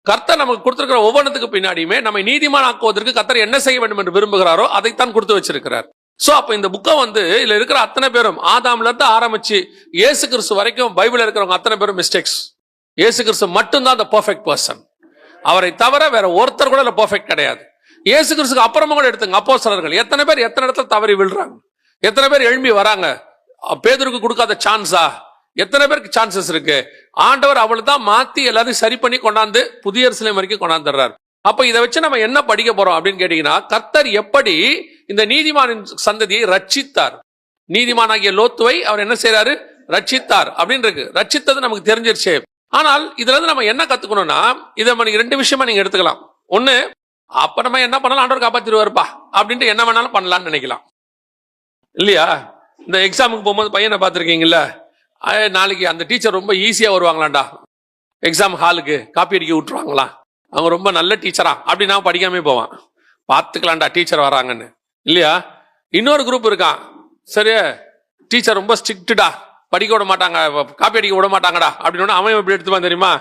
கர்த்தர் நமக்கு கொடுத்திருக்கிற ஒவ்வொன்றுக்கு பின்னாடியுமே நம்மை நீதிமான் ஆக்குவதற்கு கர்த்தர் என்ன செய்ய வேண்டும் என்று விரும்புகிறாரோ அதைத்தான் கொடுத்து வச்சிருக்கிறார். சோ அப்ப இந்த புக்கை இதுல இருக்கிற அத்தனை பேரும் ஆதாம்ல இருந்து ஆரம்பிச்சு இயேசு கிறிஸ்து வரைக்கும் பைபிள்ல இருக்கிறவங்க அத்தனை பேரும் மிஸ்டேக்ஸ். இயேசு கிறிஸ்து மட்டும்தான் அந்த பெர்ஃபெக்ட் பர்சன். அவரை தவிர வேற ஒருத்தர் கூட பெர்ஃபெக்ட் கிடையாது. இயேசு கிறிஸ்துக்கு அப்புறமா கூட எடுத்துங்க, அப்போஸ்தலர்கள் எத்தனை பேர் எத்தனை இடத்துல தவறி விழுறாங்க, எத்தனை பேர் எழும்பி வராங்க. பேதுருக்கு கொடுக்காத சான்ஸா? எத்தனை பேருக்கு சான்சஸ் இருக்கு. ஆண்டவர் அவளை தான் மாத்தி எல்லாத்தையும் சரி பண்ணி கொண்டாந்து புதிய எருசலேம் வரைக்கும் கொண்டாந்துடுறாரு. அப்ப இதை வச்சு நம்ம என்ன படிக்க போறோம் அப்படின்னு கேட்டீங்கன்னா, கர்த்தர் எப்படி இந்த நீதிமானின் சந்ததியை ரட்சித்தார். நீதிமானாகிய லோத்துவை அவர் என்ன செய்யறாரு? ரட்சித்தார் அப்படின்னு இருக்கு. ரட்சித்தது நமக்கு தெரிஞ்சிருச்சு. ஆனால் இதுல இருந்து நம்ம என்ன கத்துக்கணும்னா, இதை ரெண்டு விஷயமா நீங்க எடுத்துக்கலாம். ஒண்ணு, அப்ப நம்ம என்ன பண்ணலாம், ஆண்டவர் காப்பாத்திருவாருப்பா அப்படின்ட்டு என்ன வேணாலும் பண்ணலாம்னு நினைக்கலாம் இல்லையா? இந்த எக்ஸாமுக்கு போகும்போது பையனை பார்த்துருக்கீங்கல்ல, நாளைக்கு அந்த டீச்சர் ரொம்ப ஈஸியா வருவாங்களாண்டா எக்ஸாம் ஹாலுக்கு, காப்பி அடிக்க விட்டுருவாங்களா, அவங்க ரொம்ப நல்ல டீச்சரா அப்படி நான் படிக்காமே போவான், பார்த்துக்கலாம்டா டீச்சர் வராங்கன்னு இல்லையா? இன்னொரு குரூப் இருக்கான், சரியா டீச்சர் ரொம்ப ஸ்ட்ரிக்டா, படிக்க விட மாட்டாங்க, காப்பி அடிக்க விட மாட்டாங்கடா அப்படின்னு. அவன் எப்படி எடுத்துப்பான் தெரியுமா?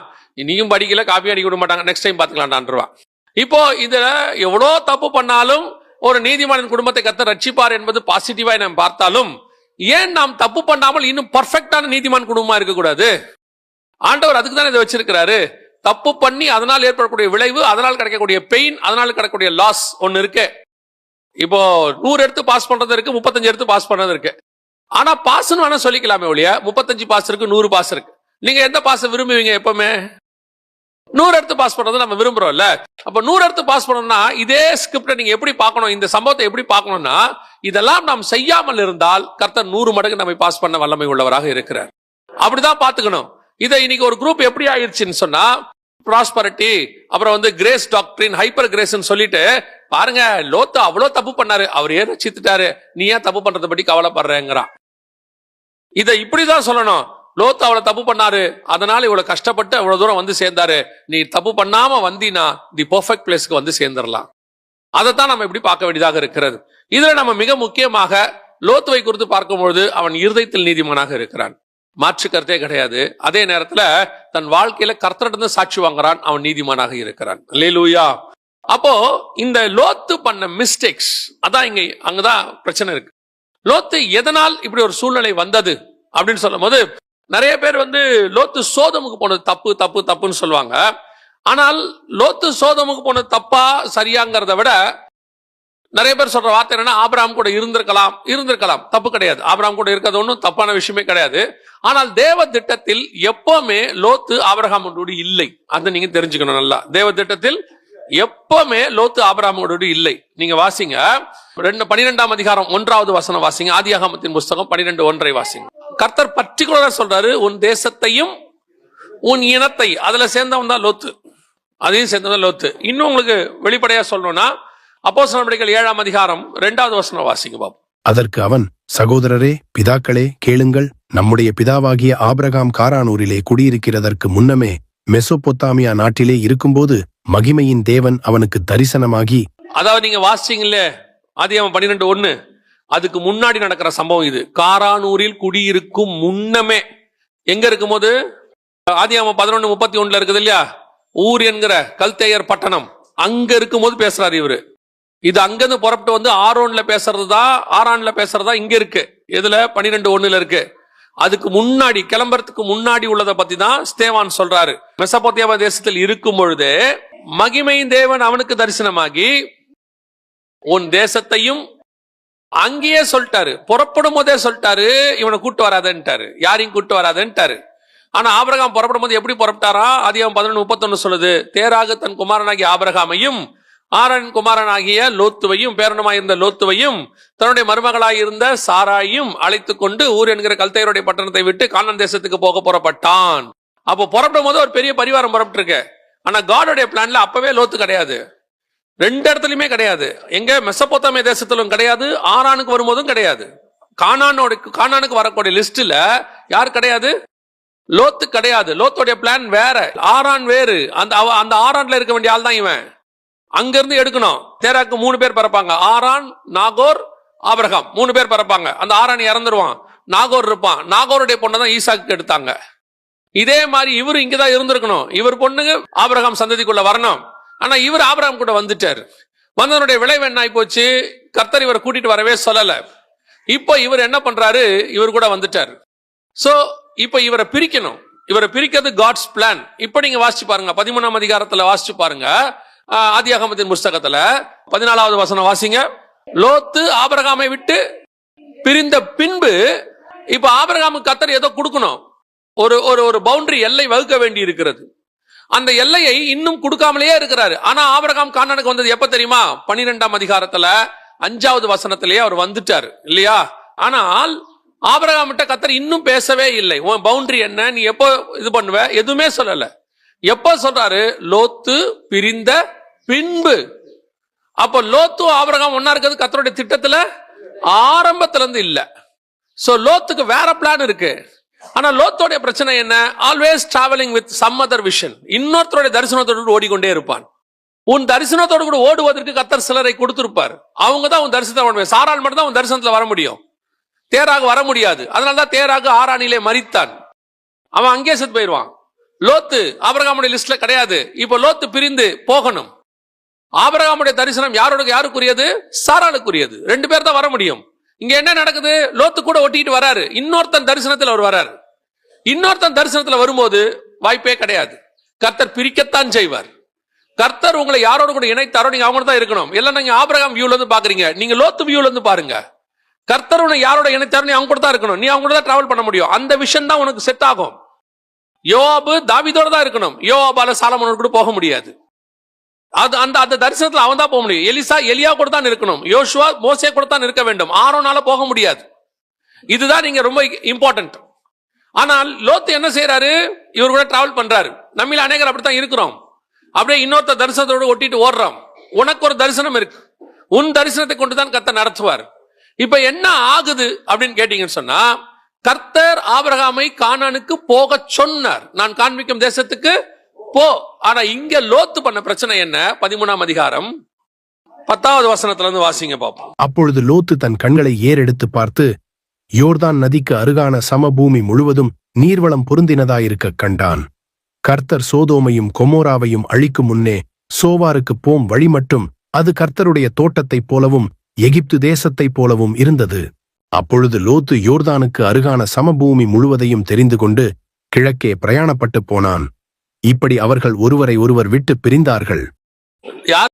நீயும் படிக்கல, காப்பி அடிக்க விட மாட்டாங்க, நெக்ஸ்ட் டைம் பார்த்துக்கலாம்டான்றான். இப்போ இதுல எவ்வளோ தப்பு பண்ணாலும் ஒரு நீதிமானின் குடும்பத்தை கர்த்தர் ரட்சிப்பார் என்பது பாசிட்டிவா நாம் பார்த்தாலும், ஏன் நாம் தப்பு பண்ணாமல் இன்னும் பர்ஃபெக்டான நீதிமான் குடும்பமா இருக்கக்கூடாது? ஆண்டவர் அதுக்கு தான் இதை வச்சிருக்கிறாரு. தப்பு பண்ணி அதனால் ஏற்படக்கூடிய விளைவு, அதனால் கிடைக்கக்கூடிய பெயின், அதனால் கிடைக்கக்கூடிய லாஸ் ஒன்னு இருக்கு. இப்போ 100 எடுத்து பாஸ் பண்றது இருக்கு, 35 எடுத்து பாஸ் பண்றது இருக்கு. ஆனா பாஸ்ன்னு வேணா சொல்லிக்கலாமே ஒழிய 35 பாஸ் இருக்கு, 100 பாஸ் இருக்கு. நீங்க எந்த பாஸ் விரும்புவீங்க? எப்பவுமே 100 எடுத்து பாஸ் பண்றது நம்ம விரும்புறோம்ல. அப்ப 100 எடுத்து பாஸ் பண்ணணும்னா இதே ஸ்கிரிப்டை நீங்க எப்படி பார்க்கணும், இந்த சம்பவத்தை எப்படி பார்க்கணும்னா, இதெல்லாம் நாம் செய்யாமல் இருந்தால் கர்த்தர் 100 மடங்கு நம்மை பாஸ் பண்ண வல்லமை உள்ளவராக இருக்கிறார். அப்படிதான் பாத்துக்கணும். இதை இன்னைக்கு ஒரு குரூப் எப்படி ஆயிடுச்சுன்னு சொன்னா, ப்ராஸ்பரிட்டி, அப்புறம் கிரேஸ் டாக்டரின், ஹைப்பர் கிரேஸ் சொல்லிட்டு பாருங்க, லோத்து அவ்வளவு தப்பு பண்ணாரு, அவர் ஏன் ரட்சித்துட்டாரு, நீ ஏன் தப்பு பண்றதை பத்தி கவலைப்படுறேங்கிறான். இதை இப்படிதான் சொல்லணும். லோத்து அவ்வளவு தப்பு பண்ணாரு, அதனால இவ்வளவு கஷ்டப்பட்டு அவ்வளவு தூரம் சேர்ந்தாரு, நீ தப்பு பண்ணாம வந்தீனா தி பெர்ஃபெக்ட் பிளேஸ்க்கு சேர்ந்துடலாம். அதைத்தான் நம்ம இப்படி பார்க்க வேண்டியதாக இருக்கிறது. இதுல நம்ம மிக முக்கியமாக லோத்துவை குறித்து பார்க்கும்பொழுது அவன் இருதயத்தில் நீதிமானாக இருக்கிறான், மாற்று கருத்தே கிடையாது. அதே நேரத்துல தன் வாழ்க்கையில கர்த்தரிடம் சாட்சி வாங்குறான், அவன் நீதிமானாக இருக்கிறான். அல்லேலூயா. அப்போ இந்த லோத்து பண்ண மிஸ்டேக்ஸ் அதான் அங்கதான் பிரச்சனை இருக்கு. லோத்து எதனால் இப்படி ஒரு சூழ்நிலை வந்தது அப்படின்னு சொல்லும் போது, நிறைய பேர் லோத்து சோதமுக்கு போனது தப்பு தப்பு தப்புன்னு சொல்லுவாங்க. ஆனால் லோத்து சோதமுக்கு போனது தப்பா சரியாங்கிறத விட நிறைய பேர் சொல்ற வார்த்தை என்னன்னா, ஆபிரகாம் கூட இருந்திருக்கலாம், தப்பு கிடையாது. ஆபிரகாம் கூட இருக்கிறது ஒன்றும் தப்பான விஷயமே கிடையாது. ஆனால் தேவ திட்டத்தில் எப்பவுமே லோத்து ஆபிரகாமோடு இல்லை. அதை நீங்க தெரிஞ்சுக்கணும் நல்லா. தேவ திட்டத்தில் எப்பவுமே லோத்து ஆபிரகாமோடு இல்லை. நீங்க வாசிங்க 12ஆம் அதிகாரம் 1வது வசனம் வாசிங்க. ஆதியாகமத்தின் புஸ்தகம் 12:1 வாசிங்க. கர்த்தர் பர்டிகுலரா சொல்றாரு, உன் தேசத்தையும் உன் இனத்தை, அதுல சேர்ந்தவன் தான் லோத்து, அதையும் சேர்ந்தவன் லோத்து. இன்னும் உங்களுக்கு வெளிப்படையா சொல்லணும்னா, அப்போஸ்தலர் நடவடிக்கைகள் 7ஆம் அதிகாரம் 2வது வசனம் வாசிங்க பாபு. அதற்கு அவன், சகோதரரே, பிதாக்களே, கேளுங்கள். நம்முடைய பிதாவாகிய ஆபிரகாம் காரானூரிலே குடியிருக்கிறதற்கு முன்னமே மெசொப்பொத்தாமியா நாட்டிலே இருக்கும்போது மகிமையின் தேவன் அவனுக்கு தரிசனமாகி. அதாவது நீங்க வாசிங்களே ஆதியாகமம் 12:1, அதுக்கு முன்னாடி நடக்கிற சம்பவம் இது. காரானூரில் குடியிருக்கும் முன்னமே எங்க இருக்கும்போது, ஆதியாகமம் 11:31 இருக்குது இல்லையா, ஊர் என்கிற கல்தேயர் பட்டணம், அங்க இருக்கும்போது பேசுறாரு இவரு. இது அங்கிருந்து புறப்பட்டு ஆரோன்ல பேசுறதா இங்க இருக்கு. எதுல? 12:1 இருக்கு. அதுக்கு முன்னாடி, கிளம்புறதுக்கு முன்னாடி உள்ளதை பத்தி தான் ஸ்தேவான் சொல்றாரு. மெசொப்பொத்தாமியா தேசத்தில் இருக்கும் பொழுது மகிமையின் தேவன் அவனுக்கு தரிசனமாகி உன் தேசத்தையும், அங்கேயே சொல்லிட்டாரு, புறப்படும் போதே சொல்லிட்டாரு, இவனை கூட்டு வராதன்ட்டாரு, யாரையும் கூட்டு வராதன்ட்டாரு. ஆனா ஆபிரகாம் புறப்படும் போது எப்படி புறப்பட்டாரா? ஆதியாகமம் 11:31 சொல்லுது, தேராக தன் குமாரனாகிய ஆபிரகாமையும் ஆரான் குமாரனாகிய லோத்துவையும், பேரனுமாயிருந்த லோத்துவையும், தன்னுடைய மருமகளாயிருந்த சாராயும் அழைத்து கொண்டு ஊர் என்கிற கல்தேயருடைய பட்டணத்தை விட்டு கானான் தேசத்துக்கு போக புறப்பட்டான். அப்போ புறப்படும் போது ஒரு பெரிய பரிவாரம் புறப்பட்டு இருக்கு. ஆனா காடோடைய பிளான்ல அப்பவே லோத்து கிடையாது, 2 இடத்துலயுமே கிடையாது. எங்க? மெசொப்பொத்தாமியா தேசத்திலும் கிடையாது, ஆரானுக்கு வரும்போதும் கிடையாது. கானானுக்கு வரக்கூடிய லிஸ்ட்ல யார் கிடையாது? லோத்து கிடையாது. லோத்துடைய பிளான் வேற, ஆரான் வேறு. அந்த ஆரான்ல இருக்க வேண்டிய ஆள் தான் இவன். அங்கிருந்து எடுக்கணும். தேராக்கு 3 பேர் பிறப்பாங்க, ஆரான், நாகோர், ஆபிரகாம், 3 பேர் பிறப்பாங்க. அந்த ஆரான் இறந்துருவான், நாகோர் இருப்பான். நாகோருடைய பொண்ணை தான் ஈசாக்கு எடுத்தாங்க. இதே மாதிரி இவரு இங்கதான் இருந்திருக்கணும். இவர் பொண்ணுங்க ஆபிரகாம் சந்ததிக்குள்ள வரணும். ஆனா இவர் ஆபிரகாம் கூட வந்துட்டார். வந்ததனுடைய விளைவு என்ன ஆகி போச்சு? கர்த்தர் இவரை கூட்டிட்டு வரவே சொல்லல. இப்போ இவர் என்ன பண்றாரு? இவர் கூட வந்துட்டார். சோ இப்ப இவரை பிரிக்கணும். இவரை பிரிக்கிறது காட்ஸ் பிளான். இப்ப நீங்க வாசிச்சு பாருங்க, 13ஆம் அதிகாரத்துல வாசிச்சு பாருங்க. ஆதியாகமத்தின் புஸ்தகத்துல 14வது வசனம் வாசிங்க. லோத்து ஆபிரகாமை விட்டு பிரிந்த பின்பு இப்ப ஆபிரகாமுக்கு கர்த்தர் ஏதோ கொடுக்கணும். ஒரு ஒரு பவுண்டரி, எல்லை வகுக்க வேண்டி இருக்கிறது. அந்த எல்லையை இன்னும் கொடுக்காமலேயே இருக்கிறாரு. ஆனா ஆபிரகாம் கானானுக்கு வந்தது எப்ப தெரியுமா? 12ஆம் அதிகாரத்துல 5வது வசனத்திலேயே அவர் வந்துட்டாரு இல்லையா? ஆனால் ஆபிரகாம் கிட்ட கர்த்தர் இன்னும் பேசவே இல்லை. உன் பவுண்டரி என்ன, நீ எப்போ இது பண்ணுவ, எதுவுமே சொல்லல. எப்ப சொல்றாரு? லோத்து பிரிந்த பின்பு. அப்ப லோத்து ஆபிரகாம் ஒன்னா இருக்கிறது கர்த்தருடைய திட்டத்துல ஆரம்பத்துல இருந்து இல்ல. சோ லோத்துக்கு வேற பிளான் இருக்கு. ஆனா லோத்தோடைய பிரச்சனை என்ன? Always travelling with some other vision. இன்னொருத்தருடைய தரிசனத்தோடு ஓடிக்கொண்டே இருப்பான். உன் தரிசனத்தோடு கூட ஓடுவதற்கு கர்த்தர் சிலரை கொடுத்திருப்பார். அவங்க தான் உன் தரிசனத்தை, சாரால் மட்டும் தான் உன் தரிசனத்துல வர முடியும். தேராக வர முடியாது. அதனாலதான் தேராக ஆரானிலே மரித்தான். அவன் அங்கே செத்து போயிடுவான். லோத்து ஆபிரகாமுடைய லிஸ்ட்ல கிடையாது. இப்ப லோத்து பிரிந்து போகணும். ஆபிரகாமுடைய தரிசனம் யாருக்குரியது? சாராளுக்குரியது. 2 பேர் தான் வர முடியும். இங்க என்ன நடக்குது? லோத்து கூட ஒட்டிட்டு வராரு. இன்னொருத்தன் தரிசனத்தில் அவர் வராரு. இன்னொருத்தன் தரிசனத்துல வரும்போது வாய்ப்பே கிடையாது. கர்த்தர் பிரிக்கத்தான் செய்வார். கர்த்தர் உங்களை யாரோடு கூட இணைத்தாரோ நீங்க அவங்க தான் இருக்கணும். எல்லாம் நீங்க ஆபிரகாம் வியூல இருந்து பாக்குறீங்க, நீங்க லோத்து வியூல இருந்து பாருங்க. கர்த்தர் உன்னை யாரோட இணைத்தாரோ நீ அவங்க கூட தான் இருக்கணும். நீ அவங்க கூட தான் டிராவல் பண்ண முடியும். அந்த விஷன் தான் உனக்கு செட் ஆகும். யோவாபு தாவீதோட தான் இருக்கணும். யோவாபால சாலமோனோட கூட போக முடியாது. அந்த தரிசனத்துல அவன் தான் போக முடியும். எலியா கூட தான் இருக்கணும். யோசுவா மோசே கூட தான் இருக்க வேண்டும். ஆரோனால போக முடியாது. இதுதான் நீங்க ரொம்ப இம்பார்ட்டன்ட். ஆனால் லோத்து என்ன செய்யறாரு? இவர் கூட டிராவல் பண்றாரு. நம்மள அநேகர் அப்படித்தான் இருக்கிறோம். அப்படியே இன்னொருத்த தரிசனத்தோடு ஒட்டிட்டு ஓடுறோம். உனக்கு ஒரு தரிசனம் இருக்கு. உன் தரிசனத்தை கொண்டுதான் கர்த்தர் நடத்துவார். இப்ப என்ன ஆகுது அப்படின்னு கேட்டீங்கன்னு சொன்னா, கர்த்தர் ஆபிரகாமை கானானுக்கு போக சொன்னார். நான் காண்பிக்கும் தேசத்துக்கு போ. ஆனா இங்க லோத்து பண்ண பிரச்சனை என்ன? 13ஆம் அதிகாரம் 10வது வசனத்துல இருந்து வாசிங்க பாப்போம். அப்பொழுது லோத்து தன் கண்களை ஏறெடுத்து பார்த்து யோர்தான் நதிக்கு அருகான சமபூமி முழுவதும் நீர்வளம் பொருந்தினதாயிருக்க கண்டான். கர்த்தர் சோதோமையும் கொமோராவையும் அழிக்கும் முன்னே சோவாருக்கு போம் வழி மட்டும் அது கர்த்தருடைய தோட்டத்தைப் போலவும் எகிப்து தேசத்தைப் போலவும் இருந்தது. அப்பொழுது லோத்து யோர்தானுக்கு அருகான சமபூமி முழுவதையும் தெரிந்து கொண்டு கிழக்கே பிரயாணப்பட்டு போனான். இப்படி அவர்கள் ஒருவரை ஒருவர் விட்டு பிரிந்தார்கள். யார்